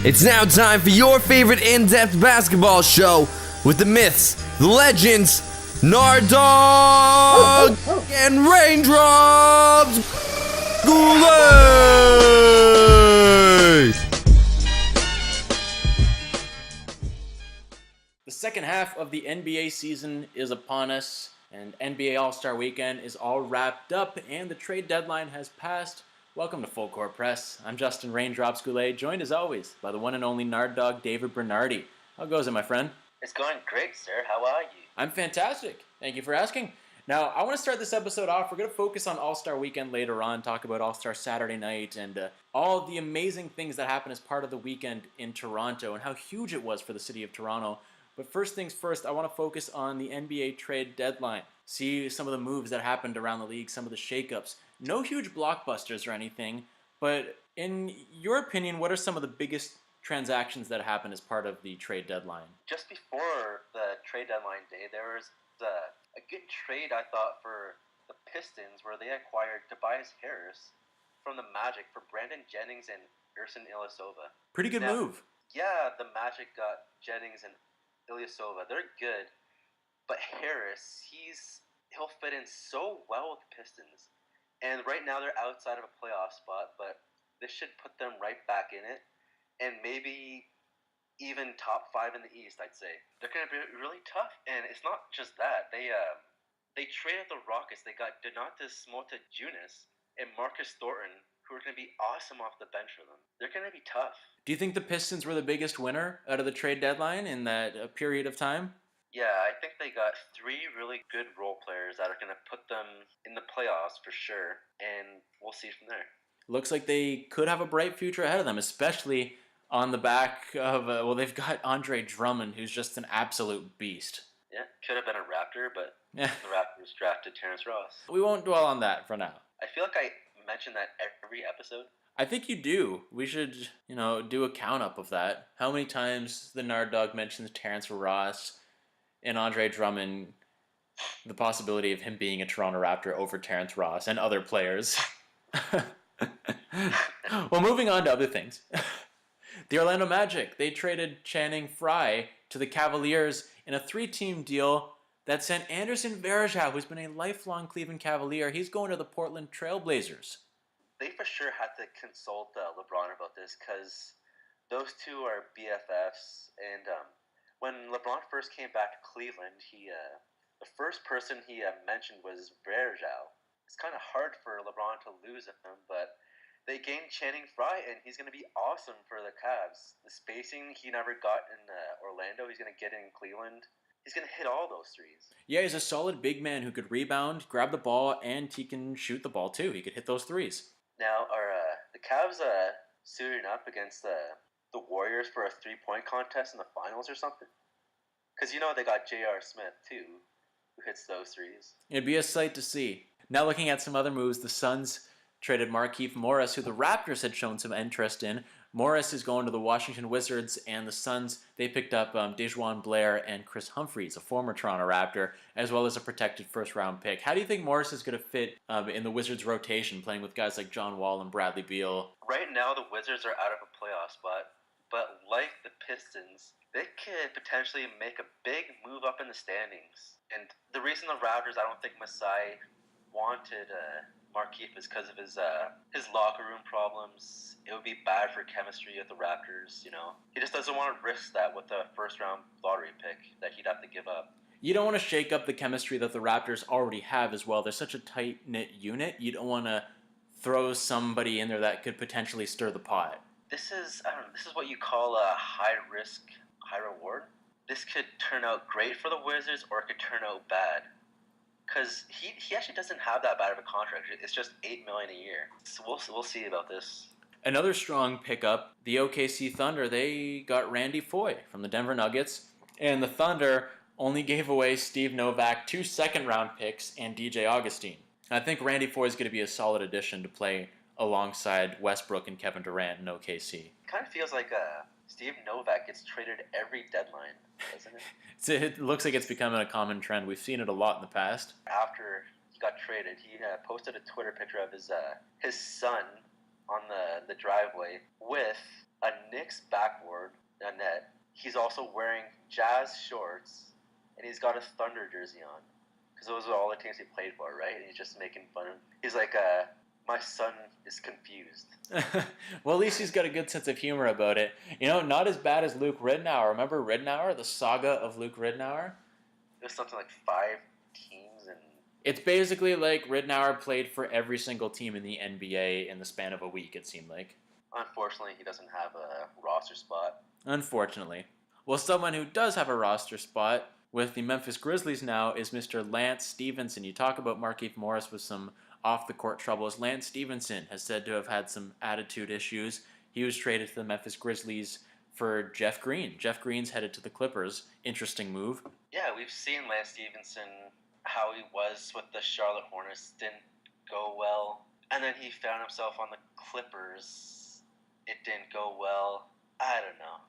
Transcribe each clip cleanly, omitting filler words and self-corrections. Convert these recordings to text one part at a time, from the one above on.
It's now time for your favorite in-depth basketball show with the myths, the legends, Nard Dogg and Raindrops. Goulet! The second half of the NBA season is upon us, and NBA All-Star Weekend is all wrapped up, and the trade deadline has passed. Welcome to Full Court Press. I'm Justin Raindrops Goulet, joined as always by the one and only Nard Dogg, David Bernardi. How goes it, my friend? It's going great, sir. How are you? I'm fantastic. Thank you for asking. Now, I want to start this episode off. We're going to focus on All-Star Weekend later on, talk about All-Star Saturday night, and all the amazing things that happened as part of the weekend in Toronto, and how huge it was for the city of Toronto. But first things first, I want to focus on the NBA trade deadline. See some of the moves that happened around the league, some of the shakeups. No huge blockbusters or anything, but in your opinion, what are some of the biggest transactions that happened as part of the trade deadline? Just before the trade deadline day, there was a good trade, I thought, for the Pistons, where they acquired Tobias Harris from the Magic for Brandon Jennings and Ersan Ilyasova. Pretty good move. Yeah, the Magic got Jennings and Ilyasova. They're good, but Harris, he'll fit in so well with the Pistons. And right now they're outside of a playoff spot, but this should put them right back in it, and maybe even top 5 in the East, I'd say. They're going to be really tough, and it's not just that. They traded the Rockets. They got Donatas Motiejunas and Marcus Thornton, who are going to be awesome off the bench for them. They're going to be tough. Do you think the Pistons were the biggest winner out of the trade deadline in that period of time? Yeah, I think they got 3 really good role players that are going to put them in the playoffs for sure, and we'll see from there. Looks like they could have a bright future ahead of them, especially on the back of, they've got Andre Drummond, who's just an absolute beast. Yeah, could have been a Raptor, but the Raptors drafted Terrence Ross. We won't dwell on that for now. I feel like I mention that every episode. I think you do. We should, do a count up of that. How many times the Nard Dogg mentions Terrence Ross and Andre Drummond, the possibility of him being a Toronto Raptor over Terrence Ross and other players. Well, moving on to other things. The Orlando Magic, they traded Channing Frye to the Cavaliers in a 3-team deal that sent Anderson Varejao, who's been a lifelong Cleveland Cavalier, he's going to the Portland Trailblazers. They for sure had to consult LeBron about this, because those two are BFFs, and when LeBron first came back to Cleveland, the first person he mentioned was Varejao. It's kind of hard for LeBron to lose him, but they gained Channing Frye, and he's going to be awesome for the Cavs. The spacing he never got in Orlando, he's going to get in Cleveland. He's going to hit all those threes. Yeah, he's a solid big man who could rebound, grab the ball, and he can shoot the ball too. He could hit those threes. Now, are the Cavs suiting up against the Warriors for a 3-point contest in the finals or something? Because they got J.R. Smith too, who hits those threes. It'd be a sight to see. Now looking at some other moves, the Suns traded Markieff Morris, who the Raptors had shown some interest in. Morris is going to the Washington Wizards, and the Suns, they picked up Dejounte Blair and Chris Humphries, a former Toronto Raptor, as well as a protected first-round pick. How do you think Morris is going to fit in the Wizards' rotation, playing with guys like John Wall and Bradley Beal? Right now, the Wizards are out of a playoff spot, but like the Pistons, they could potentially make a big move up in the standings. And the reason the Raptors, I don't think Masai wanted Markieff is because of his locker room problems. It would be bad for chemistry at the Raptors, He just doesn't want to risk that with a first-round lottery pick that he'd have to give up. You don't want to shake up the chemistry that the Raptors already have as well. They're such a tight-knit unit. You don't want to throw somebody in there that could potentially stir the pot. This is what you call a high-risk, high-reward. This could turn out great for the Wizards, or it could turn out bad. Because he actually doesn't have that bad of a contract. It's just $8 million a year. So we'll see about this. Another strong pickup, the OKC Thunder, they got Randy Foye from the Denver Nuggets. And the Thunder only gave away Steve Novak 2 second-round picks and DJ Augustine. I think Randy Foye is going to be a solid addition to play alongside Westbrook and Kevin Durant in OKC. It kind of feels like Steve Novak gets traded every deadline, doesn't it? It looks like it's becoming a common trend. We've seen it a lot in the past. After he got traded, he posted a Twitter picture of his son on the driveway with a Knicks backboard, a net. He's also wearing Jazz shorts, and he's got a Thunder jersey on. Because those are all the teams he played for, right? And he's just making fun of. He's like, my son is confused. Well, at least he's got a good sense of humor about it. Not as bad as Luke Ridnour. Remember Ridnour, the saga of Luke Ridnour? It was something like 5 teams, and it's basically like Ridnour played for every single team in the NBA in the span of a week, it seemed like. Unfortunately, he doesn't have a roster spot. Unfortunately. Well, someone who does have a roster spot with the Memphis Grizzlies now is Mr. Lance Stevenson. You talk about Markieff Morris with some off-the-court troubles. Lance Stevenson has said to have had some attitude issues. He was traded to the Memphis Grizzlies for Jeff Green. Jeff Green's headed to the Clippers. Interesting move. Yeah, we've seen Lance Stevenson, how he was with the Charlotte Hornets, didn't go well. And then he found himself on the Clippers. It didn't go well. I don't know.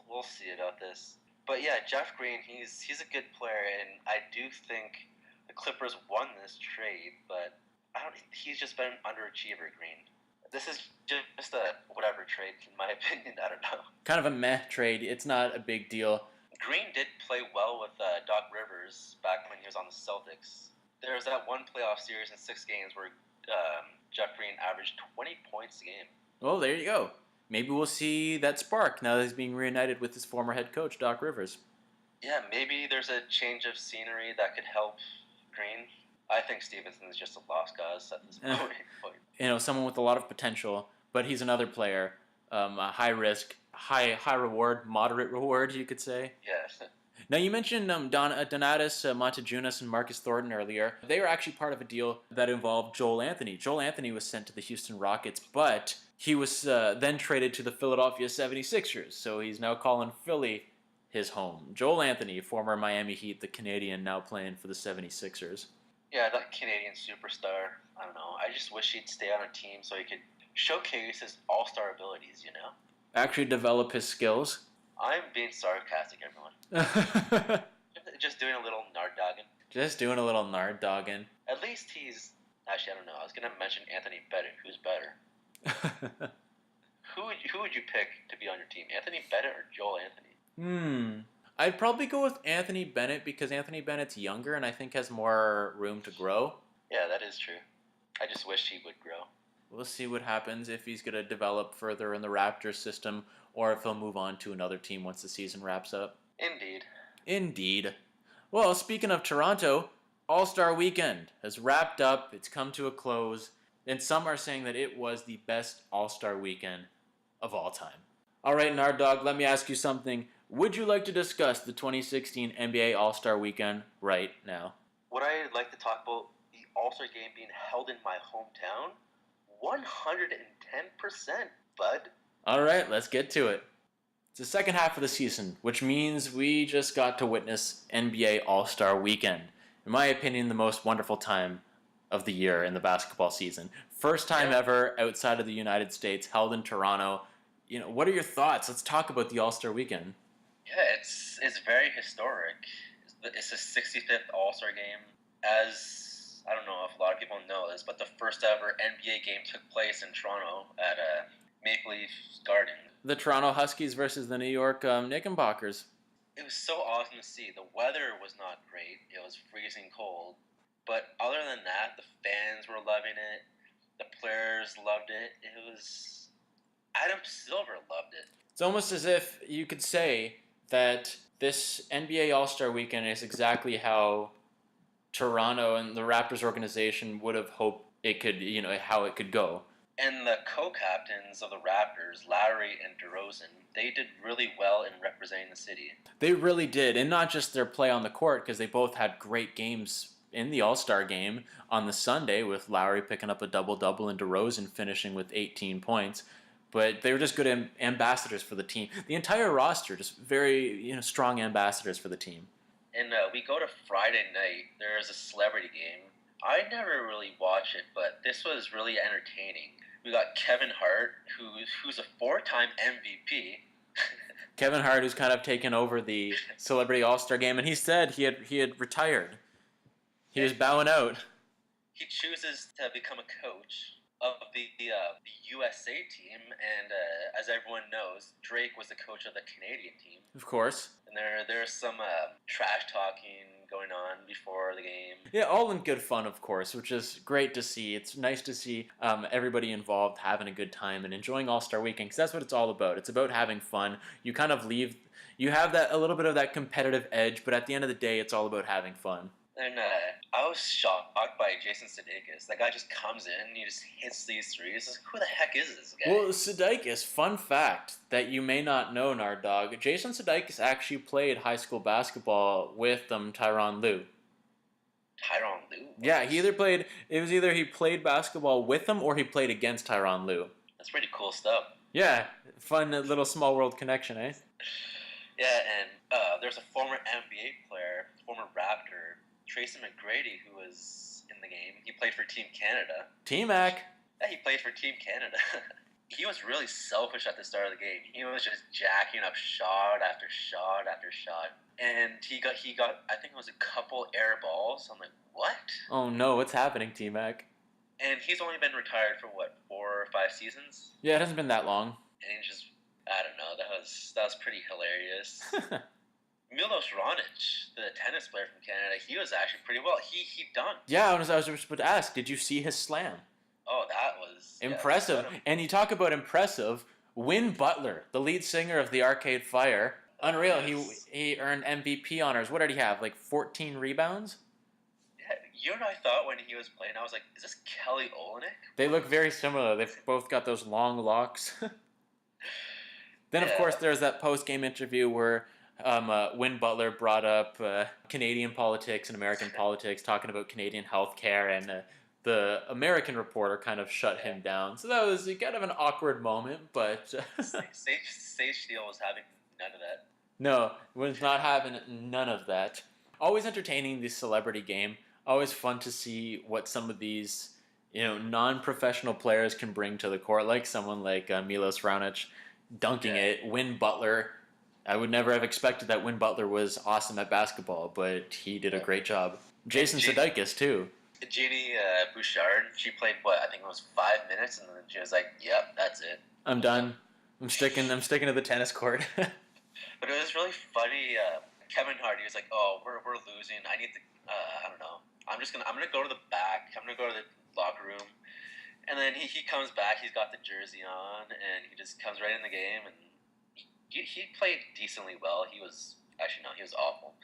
We'll see about this. But yeah, Jeff Green, he's a good player, and I do think the Clippers won this trade, but he's just been an underachiever, Green. This is just a whatever trade, in my opinion. I don't know. Kind of a meh trade. It's not a big deal. Green did play well with Doc Rivers back when he was on the Celtics. There was that one playoff series in 6 games where Jeff Green averaged 20 points a game. Oh, there you go. Maybe we'll see that spark now that he's being reunited with his former head coach, Doc Rivers. Yeah, maybe there's a change of scenery that could help Green. I think Stevenson is just a lost cause at this point. Someone with a lot of potential, but he's another player. High risk, high reward, moderate reward, you could say. Yes. Now, you mentioned Donatas Montejunas and Marcus Thornton earlier. They were actually part of a deal that involved Joel Anthony. Joel Anthony was sent to the Houston Rockets, but he was then traded to the Philadelphia 76ers, so he's now calling Philly his home. Joel Anthony, former Miami Heat, the Canadian, now playing for the 76ers. Yeah, that Canadian superstar. I don't know. I just wish he'd stay on a team so he could showcase his all-star abilities, Actually develop his skills. I'm being sarcastic, everyone. Just doing a little Nard Dogging. Just doing a little Nard Dogging. At least he's... Actually, I don't know. I was going to mention Anthony Bennett. Who's better? Who would you pick to be on your team? Anthony Bennett or Joel Anthony? I'd probably go with Anthony Bennett because Anthony Bennett's younger and I think has more room to grow. Yeah, that is true. I just wish he would grow. We'll see what happens if he's going to develop further in the Raptors system or if he'll move on to another team once the season wraps up. Indeed. Well, speaking of Toronto, All-Star Weekend has wrapped up. It's come to a close. And some are saying that it was the best All-Star Weekend of all time. All right, Nard Dogg, let me ask you something. Would you like to discuss the 2016 NBA All-Star Weekend right now? Would I like to talk about the All-Star Game being held in my hometown? 110%, bud. All right, let's get to it. It's the second half of the season, which means we just got to witness NBA All-Star Weekend. In my opinion, the most wonderful time of the year in the basketball season. First time ever outside of the United States, held in Toronto. What are your thoughts? Let's talk about the All-Star Weekend. Yeah, it's very historic. It's the 65th All-Star Game. As, I don't know if a lot of people know this, but the first ever NBA game took place in Toronto at Maple Leaf Garden. The Toronto Huskies versus the New York Knickerbockers. It was so awesome to see. The weather was not great. It was freezing cold. But other than that, the fans were loving it. The players loved it. It was... Adam Silver loved it. It's almost as if you could say that this NBA All-Star Weekend is exactly how Toronto and the Raptors organization would have hoped it could, how it could go. And the co-captains of the Raptors, Lowry and DeRozan, they did really well in representing the city. They really did, and not just their play on the court, because they both had great games in the All-Star game on the Sunday, with Lowry picking up a double-double and DeRozan finishing with 18 points. But they were just good ambassadors for the team. The entire roster, just very strong ambassadors for the team. And we go to Friday night. There is a celebrity game. I never really watched it, but this was really entertaining. We got Kevin Hart, who's a 4-time MVP. Kevin Hart, who's kind of taken over the Celebrity All-Star Game, and he said he had retired. He was bowing out. He chooses to become a coach. the USA team, and as everyone knows, Drake was the coach of the Canadian team. Of course. And there's some trash talking going on before the game. Yeah, all in good fun, of course, which is great to see. It's nice to see everybody involved having a good time and enjoying All-Star Weekend, because that's what it's all about. It's about having fun. You kind of leave, you have that a little bit of that competitive edge, but at the end of the day, it's all about having fun. And I was shocked by Jason Sudeikis. That guy just comes in and he just hits these threes. Like, who the heck is this guy? Well, Sudeikis, fun fact that you may not know, Nard Dogg, Jason Sudeikis actually played high school basketball with Tyronn Lue. Tyronn Lue? Yeah, he played basketball with him or he played against Tyronn Lue. That's pretty cool stuff. Yeah, fun little small world connection, eh? Yeah, and there's a former NBA player, former Raptor, Tracy McGrady, who was in the game. He played for Team Canada. T-Mac. Yeah, he played for Team Canada. He was really selfish at the start of the game. He was just jacking up shot after shot after shot. And he got I think it was a couple air balls. I'm like, what? Oh no, what's happening, T-Mac? And he's only been retired for what, 4 or 5 seasons? Yeah, it hasn't been that long. And he just, I don't know, that was pretty hilarious. Milos Raonic, the tennis player from Canada, he was actually pretty well. He dunked. Yeah, I was just about to ask, did you see his slam? Oh, that was impressive. Yeah, and you talk about impressive. Win Butler, the lead singer of the Arcade Fire, unreal. Yes. He earned MVP honors. What did he have? Like 14 rebounds? Yeah, you and I thought when he was playing, I was like, is this Kelly Olynyk? They look very similar. They've both got those long locks. Then, of course, there's that post-game interview where Win Butler brought up Canadian politics and American politics, talking about Canadian healthcare, and the American reporter kind of shut him down. So that was kind of an awkward moment, but... Sage Steele was having none of that. No, was not having none of that. Always entertaining, the celebrity game. Always fun to see what some of these, non-professional players can bring to the court, like someone like Milos Raonic dunking it. Win Butler. I would never have expected that Win Butler was awesome at basketball, but he did a great job. Jason Sudeikis, too. Jeannie Bouchard, she played, I think it was 5 minutes, and then she was like, yep, that's it. I'm done. I'm sticking to the tennis court. But it was really funny. Kevin Hart, he was like, "Oh, we're losing. I need to. I don't know. I'm gonna go to the back. I'm gonna go to the locker room." And then he comes back. He's got the jersey on, and he just comes right in the game. And he played decently well. He was awful.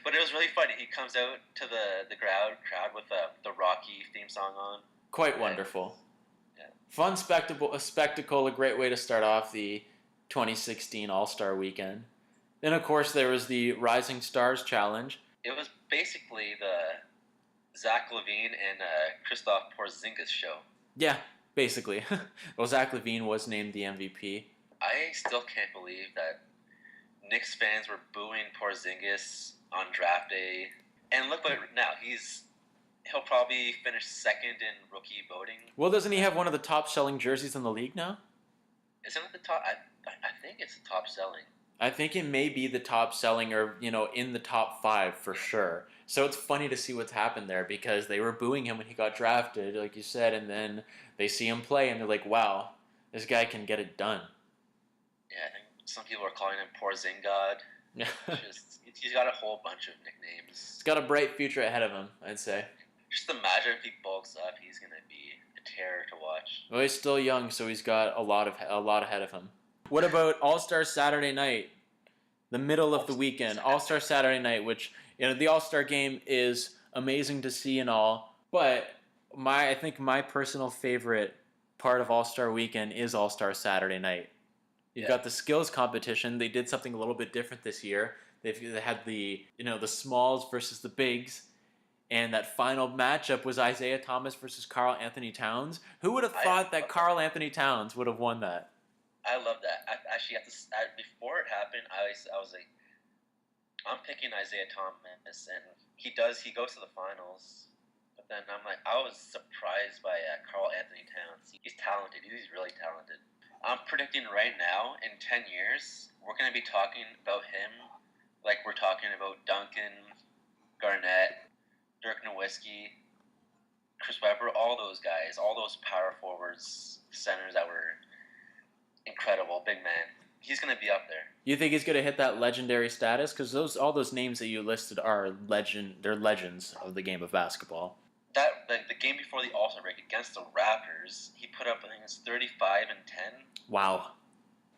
But it was really funny. He comes out to the crowd with the Rocky theme song on. Quite wonderful. Yeah. Fun spectacle, a great way to start off the 2016 All-Star Weekend. Then, of course, there was the Rising Stars Challenge. It was basically the Zach LaVine and Kristaps Porzingis show. Yeah, basically. Well, Zach LaVine was named the MVP. I still can't believe that Knicks fans were booing Porzingis on draft day. And look what now, he'll probably finish second in rookie voting. Well, doesn't he have one of the top-selling jerseys in the league now? Isn't it the top? I think it's the top selling. I think it may be the top selling, or in the top 5 for sure. So it's funny to see what's happened there, because they were booing him when he got drafted, like you said, and then they see him play and they're like, wow, this guy can get it done. Yeah, I think some people are calling him Porzingod. He's got a whole bunch of nicknames. He's got a bright future ahead of him, I'd say. Just imagine if he bulks up, he's gonna be a terror to watch. Well, he's still young, so he's got a lot ahead of him. What about All-Star Saturday night, the middle of the weekend? All-Star Saturday night, which the All-Star game is amazing to see and all, but I think my personal favorite part of All-Star Weekend is All-Star Saturday night. You've got the skills competition. They did something a little bit different this year. They had the smalls versus the bigs. And that final matchup was Isaiah Thomas versus Karl Anthony Towns. Who would have thought that Karl Anthony Towns would have won that? I love that. Actually, before it happened, I was like, I'm picking Isaiah Thomas, and he goes to the finals. But then I'm like, I was surprised by Karl Anthony Towns. He's talented. He's really talented. I'm predicting right now, in 10 years, we're going to be talking about him like we're talking about Duncan, Garnett, Dirk Nowitzki, Chris Webber, all those guys, all those power forwards, centers that were incredible, big man. He's going to be up there. You think he's going to hit that legendary status? Because all those names that you listed are they're legends of the game of basketball. The game before the All-Star break against the Raptors, he put up, I think it's 35 and 10. Wow.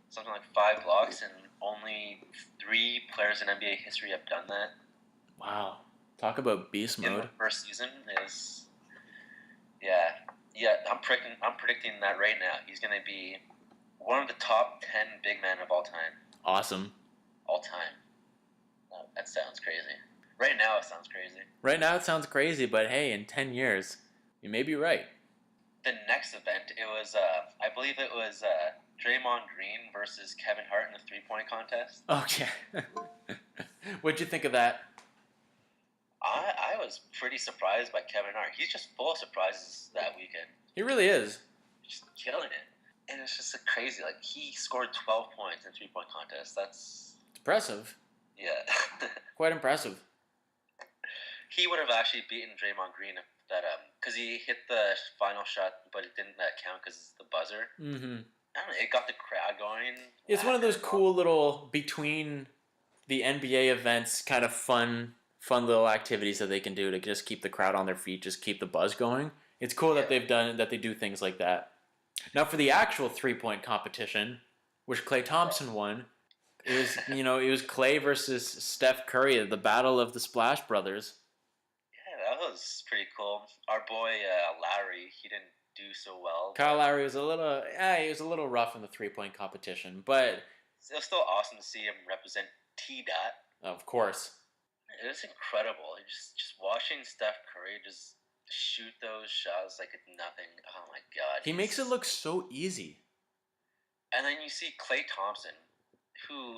Something like 5 blocks, and only 3 players in NBA history have done that. Wow. Talk about beast mode. In the first season is, I'm predicting that right now. He's going to be one of the top 10 big men of all time. Awesome. All time. Oh, that sounds crazy. Right now it sounds crazy. Right now it sounds crazy, but hey, in 10 years, you may be right. The next event, it was, I believe it was Draymond Green versus Kevin Hart in the three-point contest. Okay. What'd you think of that? I was pretty surprised by Kevin Hart. He's just full of surprises that weekend. He really is. Just killing it. And it's just crazy. Like, he scored 12 points in a three-point contest. That's impressive. Yeah. Quite impressive. He would have actually beaten Draymond Green if that, because he hit the final shot, but it didn't count because it's the buzzer. Mm-hmm. I don't know, it got the crowd going. It's one of those cool little, between the NBA events, kind of fun little activities that they can do to just keep the crowd on their feet, just keep the buzz going. It's cool that they do things like that. Now for the actual three-point competition, which Klay Thompson won, it was Klay versus Steph Curry, the battle of the Splash Brothers. Yeah, that was pretty cool. Our boy Lowry, he didn't do so well. Kyle Lowry was a little rough in the three-point competition, but it was still awesome to see him represent T-Dot. Of course. It was incredible. Just watching Steph Curry just shoot those shots like it's nothing. Oh my God. He makes it look so easy. And then you see Klay Thompson, who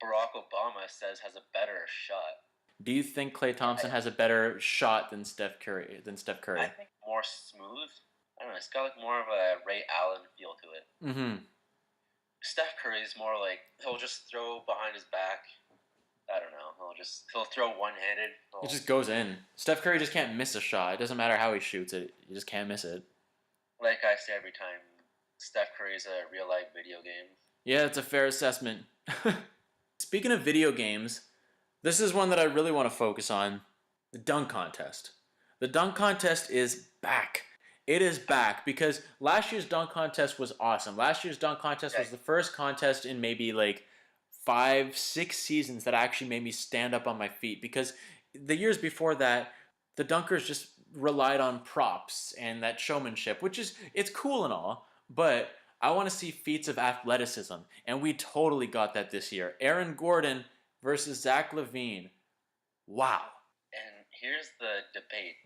Barack Obama says has a better shot. Do you think Klay Thompson has a better shot than Steph Curry? I think more smooth. I don't know. It's got like more of a Ray Allen feel to it. Mm-hmm. Steph Curry is more like he'll just throw behind his back. I don't know. He'll throw one-handed. It just goes in. Steph Curry just can't miss a shot. It doesn't matter how he shoots it. You just can't miss it. Like I say every time, Steph Curry is a real-life video game. Yeah, it's a fair assessment. Speaking of video games, this is one that I really want to focus on. The dunk contest. The dunk contest is back. It is back because last year's dunk contest was awesome. Last year's dunk contest was the first contest in maybe like 5-6 seasons that actually made me stand up on my feet, because the years before that, the dunkers just relied on props and that showmanship, which is, it's cool and all, but I want to see feats of athleticism, and we totally got that this year. Aaron Gordon versus Zach LaVine. Wow. And here's the debate.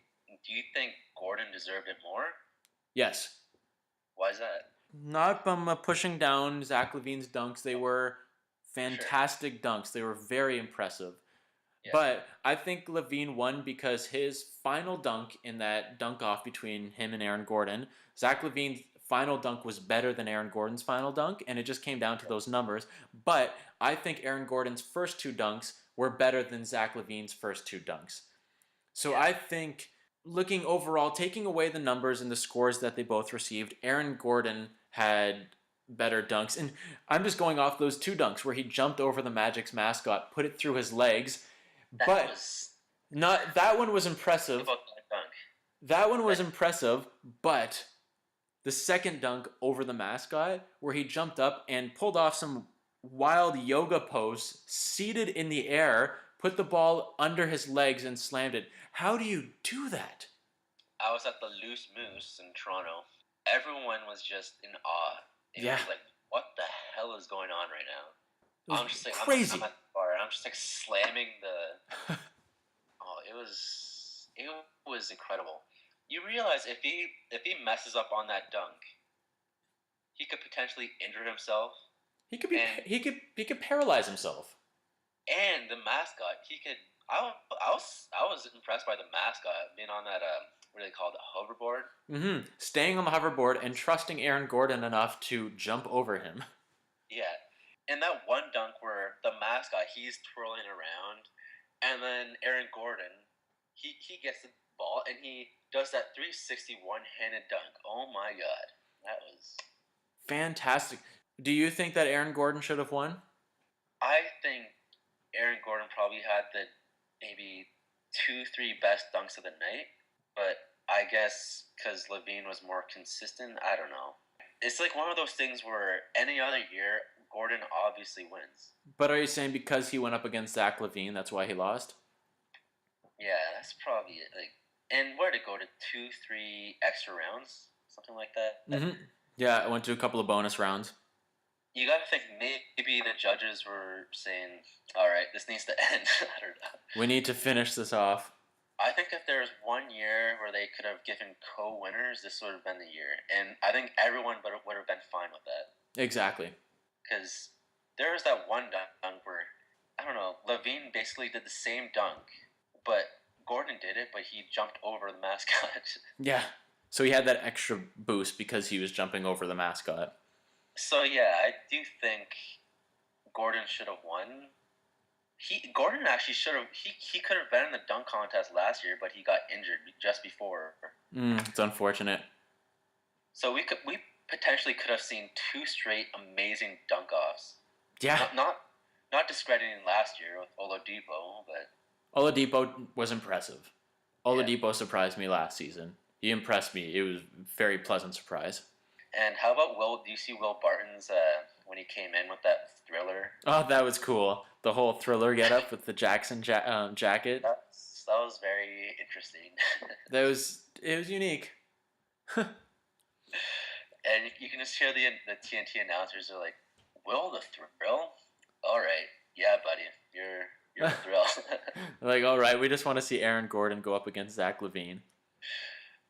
Do you think Gordon deserved it more? Yes. Why is that? Not from pushing down Zach LaVine's dunks. They were fantastic dunks. They were very impressive. Yeah. But I think LaVine won because his final dunk in that dunk-off between him and Aaron Gordon, Zach LaVine's final dunk was better than Aaron Gordon's final dunk, and it just came down to those numbers. But I think Aaron Gordon's first 2 dunks were better than Zach LaVine's first 2 dunks. So I think, looking overall, taking away the numbers and the scores that they both received, Aaron Gordon had better dunks. And I'm just going off those 2 dunks where he jumped over the Magic's mascot, put it through his legs. That one was impressive. That one was impressive, but the second dunk over the mascot, where he jumped up and pulled off some wild yoga pose, seated in the air, put the ball under his legs and slammed it. How do you do that? I was at the Loose Moose in Toronto. Everyone was just in awe. It was like, what the hell is going on right now? I'm just like, crazy. I'm at the bar, and I'm just like slamming the. It was incredible. You realize if he messes up on that dunk, he could potentially injure himself. He could paralyze himself. And the mascot, he could. I was impressed by the mascot being on that what do they call it, the hoverboard? Mm-hmm. Staying on the hoverboard and trusting Aaron Gordon enough to jump over him. Yeah. And that one dunk where the mascot, he's twirling around, and then Aaron Gordon he gets the ball and he does that 360 one-handed dunk. Oh my god, that was. Fantastic. Do you think that Aaron Gordon should have won? I think Aaron Gordon probably had the maybe 2-3 best dunks of the night, but I guess because Levine was more consistent, I don't know. It's like one of those things where any other year, Gordon obviously wins. But are you saying because he went up against Zach LaVine, that's why he lost? Yeah, that's probably it. Like, and where to go to 2-3 extra rounds, something like that. Mm-hmm. Yeah, I went to a couple of bonus rounds. You got to think maybe the judges were saying, "All right, this needs to end." I don't know. We need to finish this off. I think if there was 1 year where they could have given co-winners, this would have been the year, and I think everyone would have been fine with that. Exactly. Because there was that one dunk where, I don't know, Levine basically did the same dunk, but Gordon did it, but he jumped over the mascot. Yeah. So he had that extra boost because he was jumping over the mascot. So yeah, I do think Gordon should have won. Gordon actually should have. He could have been in the dunk contest last year, but he got injured just before. It's unfortunate. So we potentially could have seen 2 straight amazing dunk offs. Yeah. Not discrediting last year with Oladipo, but Oladipo was impressive. Oladipo surprised me last season. He impressed me. It was a very pleasant surprise. And how about do you see Will Barton's when he came in with that Thriller? Oh, that was cool. The whole Thriller getup with the Jackson jacket. That was very interesting. It was unique. And you can just hear the TNT announcers are like, "Will the Thrill? All right, yeah, buddy, you're the Thrill." Like, all right, we just want to see Aaron Gordon go up against Zach LaVine.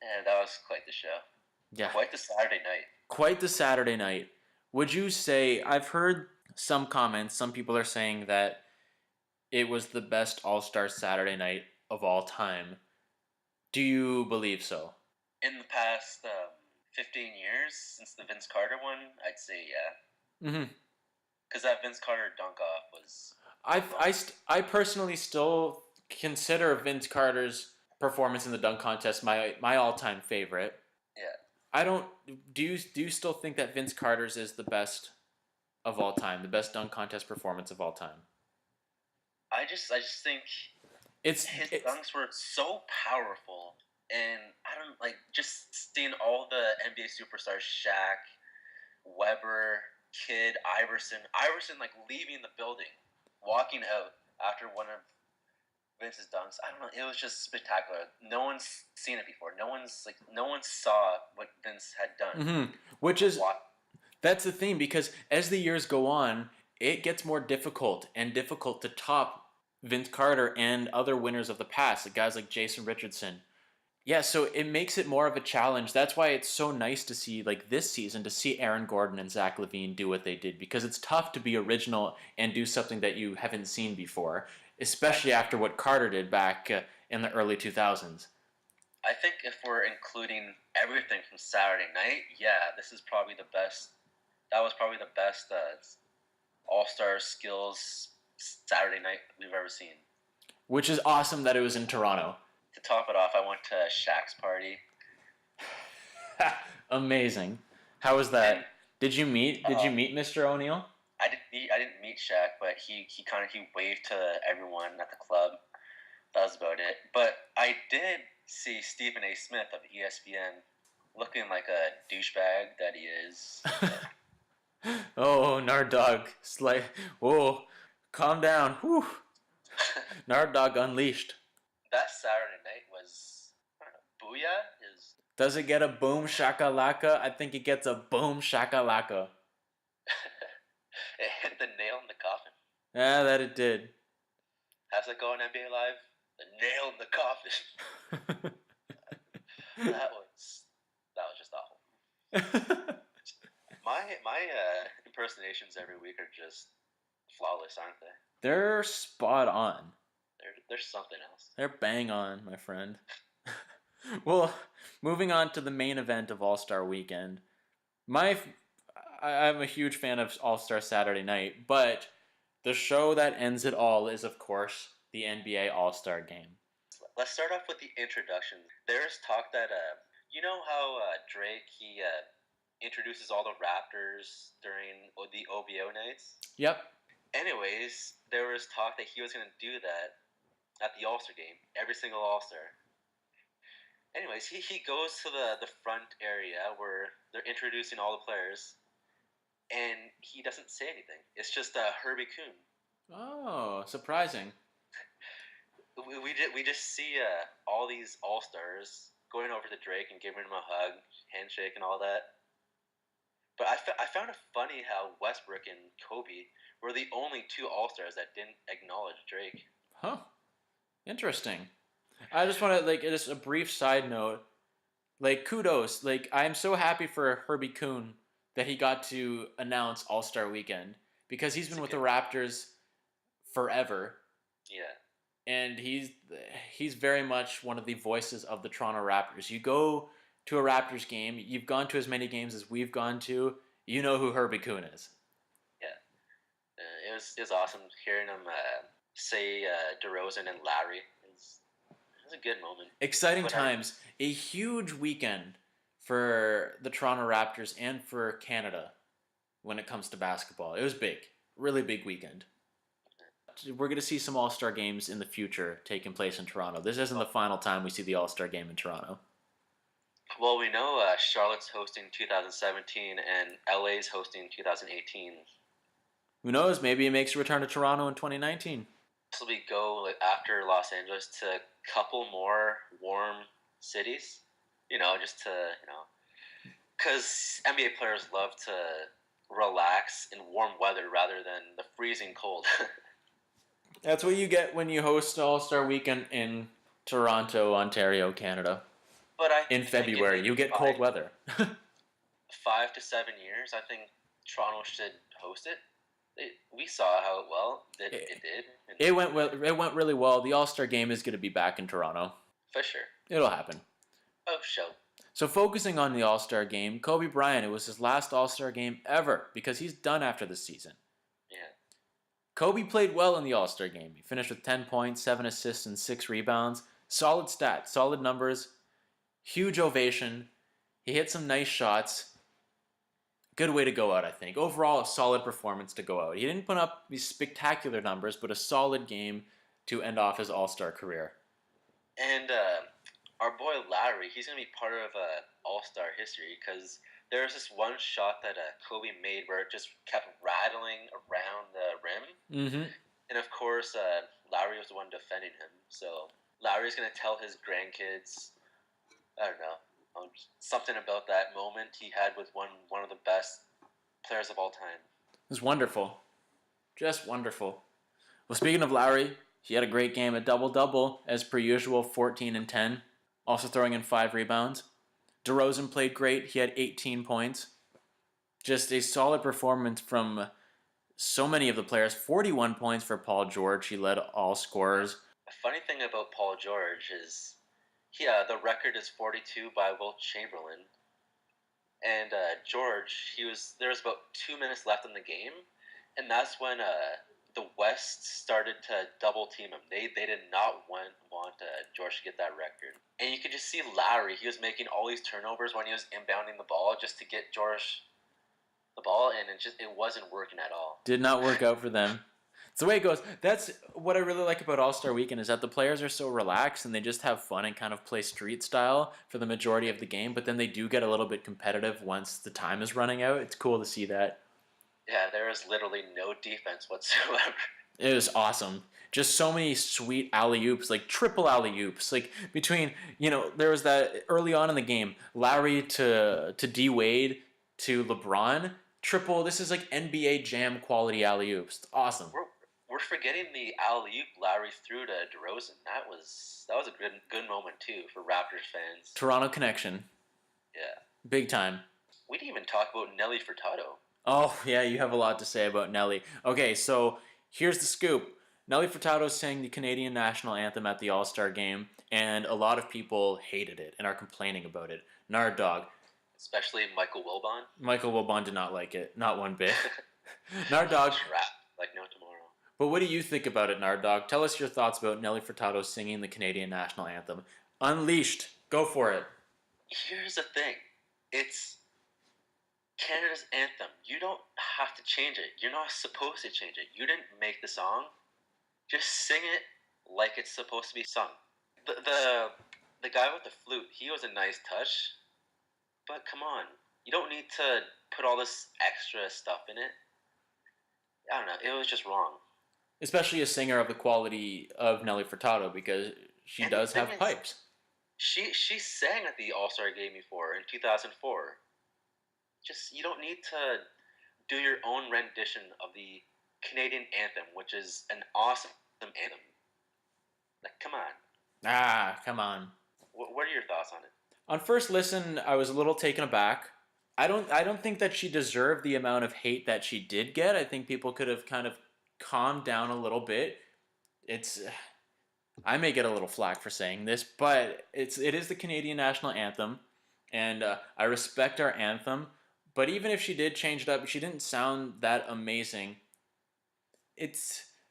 And that was quite the show. Yeah. Quite the Saturday night. Quite the Saturday night. Would you say, I've heard some comments, some people are saying that it was the best All-Star Saturday night of all time. Do you believe so? In the past 15 years, since the Vince Carter one, I'd say yeah. Mm-hmm. Because that Vince Carter dunk-off was... I personally still consider Vince Carter's performance in the dunk contest my all-time favorite. Yeah. Do you still think that Vince Carter's is the best of all time, the best dunk contest performance of all time? I just think his dunks were so powerful, and I don't like just seeing all the NBA superstars, Shaq, Webber, Kidd, Iverson like leaving the building, walking out after one of Vince's dunks. I don't know. It was just spectacular. No one's seen it before. No one saw what Vince had done. Mm-hmm. Which is that's the thing, because as the years go on, it gets more difficult and difficult to top Vince Carter and other winners of the past, like guys like Jason Richardson. Yeah, so it makes it more of a challenge. That's why it's so nice to see, like this season, to see Aaron Gordon and Zach LaVine do what they did, because it's tough to be original and do something that you haven't seen before, especially after what Carter did back in the early 2000s. I think if we're including everything from Saturday night, yeah, this is probably the best. That was probably the best All-Star skills Saturday night we've ever seen. Which is awesome that it was in Toronto. To top it off, I went to Shaq's party. Amazing. How was that? Did you meet Mr. O'Neal? I didn't meet Shaq, but he waved to everyone at the club. That was about it. But I did see Stephen A. Smith of ESPN looking like a douchebag that he is. Oh, Nard Dogg. Whoa, calm down. Whew. Nard Dogg unleashed. That Saturday night was, I don't know, booyah? Does it get a boom shakalaka? I think it gets a boom shakalaka. It hit the nail in the coffin. Yeah, that it did. How's it going, NBA Live? The nail in the coffin. that was just awful. My impersonations every week are just flawless, aren't they? They're spot on. They're something else. They're bang on, my friend. Well, moving on to the main event of All-Star Weekend. I'm a huge fan of All-Star Saturday Night, but the show that ends it all is, of course, the NBA All-Star Game. let's start off with the introduction. There's talk that you know how Drake he introduces all the Raptors during the OVO nights. Yep. Anyways, there was talk that he was going to do that at the All-Star game, every single All-Star. Anyways, he goes to the front area where they're introducing all the players, and he doesn't say anything. It's just Herbie Kuhn. Oh, surprising. We just see all these All-Stars going over to Drake and giving him a hug, handshake, and all that. But I found it funny how Westbrook and Kobe were the only two All-Stars that didn't acknowledge Drake. Huh. Interesting. I just want to, just a brief side note. Kudos. I'm so happy for Herbie Kuhn that he got to announce All-Star Weekend because he's been with the Raptors forever. Yeah. And he's very much one of the voices of the Toronto Raptors. You go to a Raptors game, you've gone to as many games as we've gone to, you know who Herbie Kuhn is. Yeah. It was awesome hearing him say DeRozan and Lowry. It was a good moment. Exciting times. A huge weekend for the Toronto Raptors and for Canada when it comes to basketball. It was big. Really big weekend. We're going to see some All-Star games in the future taking place in Toronto. This isn't the final time we see the All-Star game in Toronto. Well, we know Charlotte's hosting 2017 and LA's hosting 2018. Who knows? Maybe it makes a return to Toronto in 2019. So we go after Los Angeles to a couple more warm cities, just to, because NBA players love to relax in warm weather rather than the freezing cold. That's what you get when you host All-Star Weekend in Toronto, Ontario, Canada. But in February, you get cold weather. 5 to 7 years, I think Toronto should host it. We saw how it did. It went well. It went really well. The All-Star Game is going to be back in Toronto. For sure. It'll happen. Oh, sure. So focusing on the All-Star Game, Kobe Bryant, it was his last All-Star Game ever because he's done after this season. Yeah. Kobe played well in the All-Star Game. He finished with 10 points, 7 assists, and 6 rebounds. Solid stats, solid numbers, huge ovation. He hit some nice shots. Good way to go out, I think. Overall, a solid performance to go out. He didn't put up these spectacular numbers, but a solid game to end off his All-Star career. And our boy Lowry, he's going to be part of All-Star history because there was this one shot that Kobe made where it just kept rattling around the rim. Mm-hmm. And of course, Lowry was the one defending him. So Lowry's going to tell his grandkids, I don't know, something about that moment he had with one of the best players of all time. It was wonderful. Just wonderful. Well, speaking of Lowry, he had a great game, a double-double, as per usual, 14 and 10, also throwing in 5 rebounds. DeRozan played great. He had 18 points. Just a solid performance from so many of the players. 41 points for Paul George. He led all scorers. A funny thing about Paul George is the record is 42 by Wilt Chamberlain. And George, there was about 2 minutes left in the game, and that's when the West started to double team him. They did not want George to get that record. And you could just see Lowry. He was making all these turnovers when he was inbounding the ball just to get George the ball, and it wasn't working at all. Did not work out for them. It's the way it goes. That's what I really like about All-Star Weekend is that the players are so relaxed and they just have fun and kind of play street style for the majority of the game, but then they do get a little bit competitive once the time is running out. It's cool to see that. Yeah, there was literally no defense whatsoever. It was awesome. Just so many sweet alley-oops, like triple alley-oops. Like between, there was that early on in the game, Lowry to D-Wade to LeBron. Triple, this is like NBA Jam quality alley-oops. Awesome. We're forgetting the alley-oop Lowry threw to DeRozan. That was a good moment too for Raptors fans. Toronto connection. Yeah. Big time. We didn't even talk about Nelly Furtado. Oh, yeah, you have a lot to say about Nelly. Okay, so here's the scoop. Nelly Furtado sang the Canadian national anthem at the All-Star Game, and a lot of people hated it and are complaining about it. Nard Dogg. Especially Michael Wilbon. Michael Wilbon did not like it. Not one bit. Nard Dogg. Rap like no tomorrow. But what do you think about it, Nard Dogg? Tell us your thoughts about Nelly Furtado singing the Canadian national anthem. Unleashed. Go for it. Here's the thing. It's Canada's anthem. You don't have to change it. You're not supposed to change it. You didn't make the song. Just sing it like it's supposed to be sung. The guy with the flute, he was a nice touch. But come on. You don't need to put all this extra stuff in it. I don't know. It was just wrong. Especially a singer of the quality of Nelly Furtado, because she does have pipes. She sang at the All-Star Game before in 2004. Just, you don't need to do your own rendition of the Canadian anthem, which is an awesome anthem. Like, come on. Come on. What are your thoughts on it? On first listen, I was a little taken aback. I don't think that she deserved the amount of hate that she did get. I think people could have kind of calmed down a little bit. I may get a little flack for saying this, but it is the Canadian national anthem, and I respect our anthem. But even if she did change it up, she didn't sound that amazing.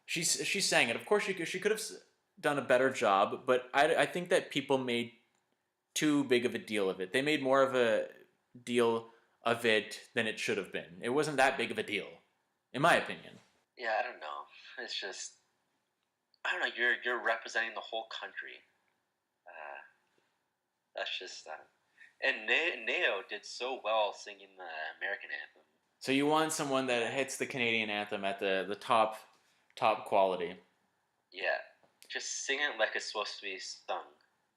She sang it. Of course, she could have done a better job, but I think that people made too big of a deal of it. They made more of a deal of it than it should have been. It wasn't that big of a deal, in my opinion. Yeah, I don't know. It's just, I don't know. You're representing the whole country. That's just and Neo did so well singing the American anthem. So you want someone that hits the Canadian anthem at the top quality. Yeah, just sing it like it's supposed to be sung.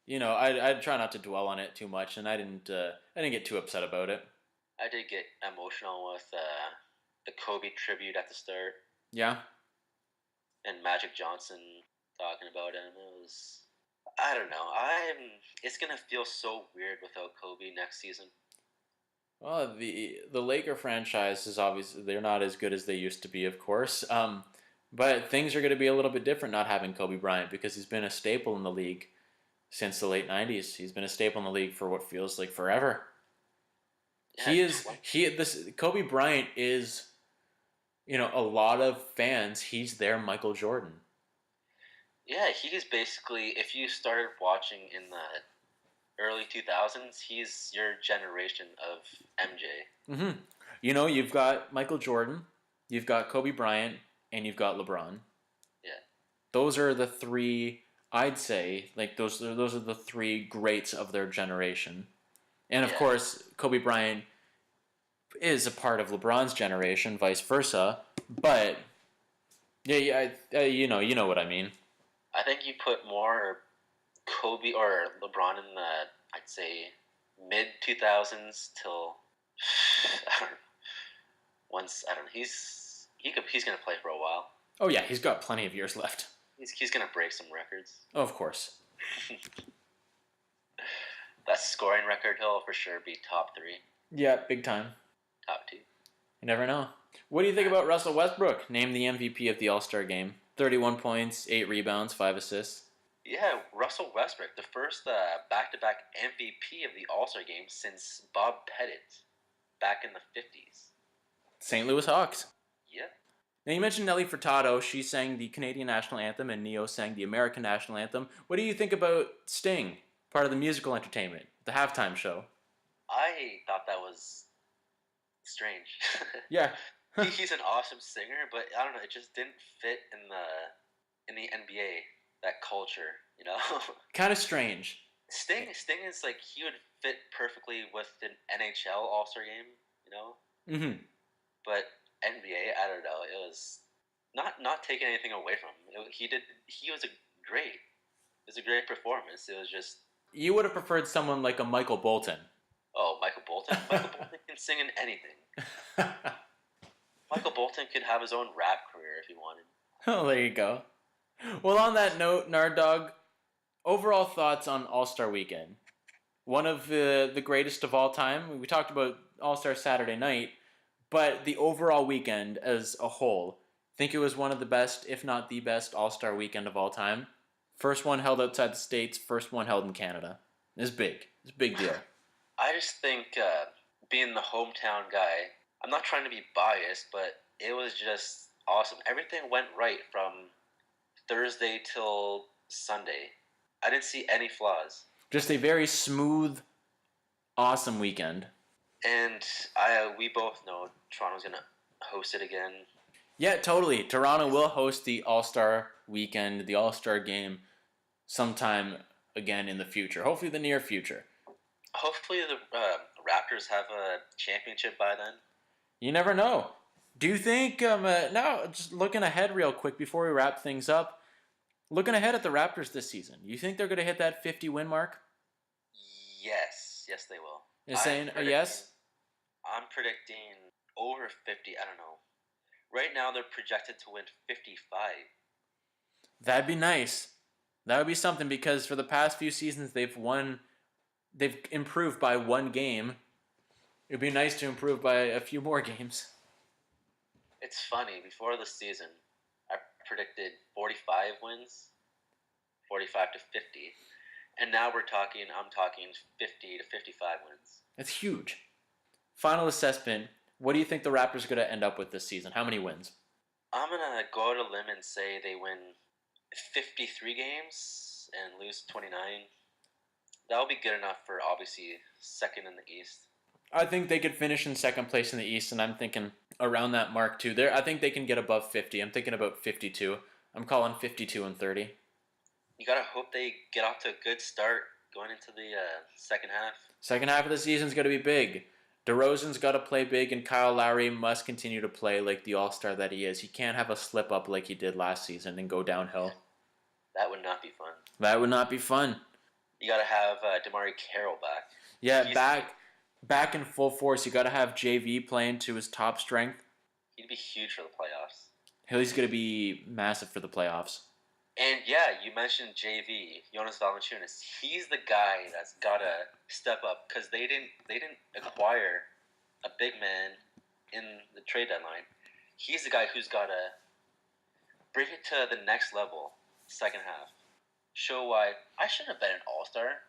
You know, I'd try not to dwell on it too much, and I didn't get too upset about it. I did get emotional with the Kobe tribute at the start. Yeah. And Magic Johnson talking about him. It was, I don't know. It's gonna feel so weird without Kobe next season. Well, the Laker franchise is obviously, they're not as good as they used to be, of course. But things are going to be a little bit different not having Kobe Bryant, because he's been a staple in the league since the late 90s. He's been a staple in the league for what feels like forever. Yeah, Kobe Bryant is, a lot of fans, he's their Michael Jordan. Yeah, he's basically, if you started watching in the early 2000s, he's your generation of MJ. Mm-hmm. You've got Michael Jordan, you've got Kobe Bryant, and you've got LeBron. Yeah. Those are the three, I'd say, like those are the three greats of their generation. And of course, Kobe Bryant is a part of LeBron's generation, vice versa. But you know what I mean. I think you put more Kobe or LeBron in the, I'd say, mid 2000s till he's gonna play for a while. Oh yeah, he's got plenty of years left. He's gonna break some records. Oh, of course. That scoring record, he'll for sure be top 3. Yeah, big time. Top 2. You never know. What do you think about Russell Westbrook, named the MVP of the All-Star Game? 31 points, 8 rebounds, 5 assists. Yeah, Russell Westbrook, the first back-to-back MVP of the All-Star Game since Bob Pettit back in the 50s. St. Louis Hawks. Yeah. Now, you mentioned Nelly Furtado. She sang the Canadian national anthem, and Neo sang the American national anthem. What do you think about Sting, part of the musical entertainment, the halftime show? I thought that was strange. Yeah. He's an awesome singer, but I don't know, it just didn't fit in the NBA, that culture, Kind of strange. Sting is like, he would fit perfectly with an NHL All-Star Game, Mm-hmm. But NBA, I don't know, it was not taking anything away from him. It was a great performance. It was just... You would have preferred someone like a Michael Bolton. Oh, Michael Bolton? Michael Bolton can sing in anything. Michael Bolton could have his own rap career if he wanted. Oh, there you go. Well, on that note, Nard Dogg, overall thoughts on All-Star Weekend. One of the greatest of all time. We talked about All-Star Saturday night, but the overall weekend as a whole, think it was one of the best, if not the best, All-Star Weekend of all time. First one held outside the States, first one held in Canada. It's big. It's a big deal. I just think, being the hometown guy, I'm not trying to be biased, but it was just awesome. Everything went right from Thursday till Sunday. I didn't see any flaws. Just a very smooth, awesome weekend. And we both know Toronto's going to host it again. Yeah, totally. Toronto will host the All-Star weekend, the All-Star game, sometime again in the future. Hopefully the near future. Hopefully the Raptors have a championship by then. You never know. Do you think, now just looking ahead real quick before we wrap things up, looking ahead at the Raptors this season, you think they're going to hit that 50-win mark? Yes. Yes, they will. You're saying a yes? I'm predicting over 50. I don't know. Right now, they're projected to win 55. That'd be nice. That would be something because for the past few seasons, they've improved by one game. It'd be nice to improve by a few more games. It's funny. Before the season, I predicted 45 wins, 45 to 50. And now I'm talking 50 to 55 wins. That's huge. Final assessment. What do you think the Raptors are going to end up with this season? How many wins? I'm going to go out on a limb and say they win 53 games and lose 29. That'll be good enough for, obviously, second in the East. I think they could finish in second place in the East, and I'm thinking around that mark, too. I think they can get above 50. I'm thinking about 52. I'm calling 52 and 30. You got to hope they get off to a good start going into the second half. Second half of the season's going to be big. DeRozan's got to play big, and Kyle Lowry must continue to play like the all-star that he is. He can't have a slip-up like he did last season and go downhill. That would not be fun. That would not be fun. You got to have DeMarre Carroll back. Yeah, back in full force. You got to have JV playing to his top strength. He'd be huge for the playoffs. He's going to be massive for the playoffs. And yeah, you mentioned JV, Jonas Valanciunas. He's the guy that's gotta step up because they didn't acquire a big man in the trade deadline. He's the guy who's gotta bring it to the next level, second half. Show why I shouldn't have been an all-star.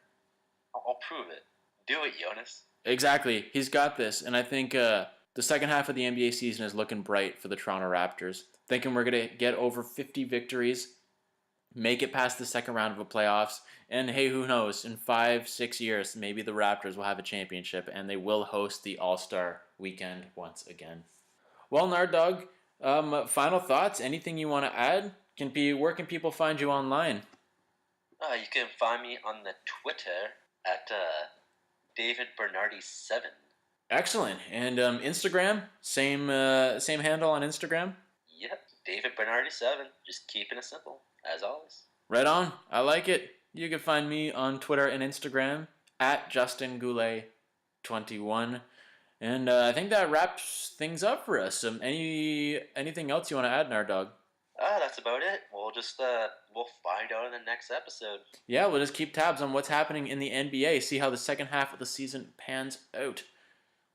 I'll prove it. Do it, Jonas. Exactly. He's got this, and I think the second half of the NBA season is looking bright for the Toronto Raptors. Thinking we're gonna get over 50 victories. Make it past the second round of the playoffs, and hey, who knows, in 5-6 years, maybe the Raptors will have a championship, and they will host the All-Star weekend once again. Well, Nard Dogg, final thoughts? Anything you want to add? Where can people find you online? You can find me on the Twitter at DavidBernardi7. Excellent. And Instagram? Same handle on Instagram? Yep, DavidBernardi7. Just keeping it simple. As always. Right on. I like it. You can find me on Twitter and Instagram at JustinGoulet21. And I think that wraps things up for us. Anything else you want to add, Nard Dogg? That's about it. We'll find out in the next episode. Yeah, we'll just keep tabs on what's happening in the NBA, see how the second half of the season pans out.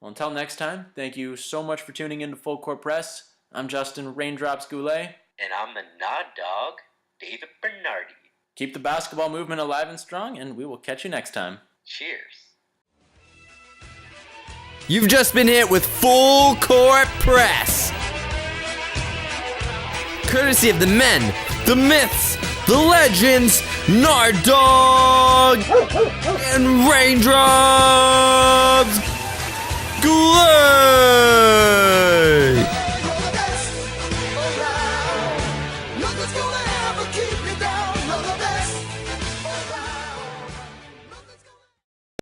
Well, until next time, thank you so much for tuning in to Full Court Press. I'm Justin Raindrops Goulet. And I'm the Nard Dogg, David Bernardi. Keep the basketball movement alive and strong, and we will catch you next time. Cheers. You've just been hit with Full Court Press. Courtesy of the men, the myths, the legends, Nard Dogg and Raindrops.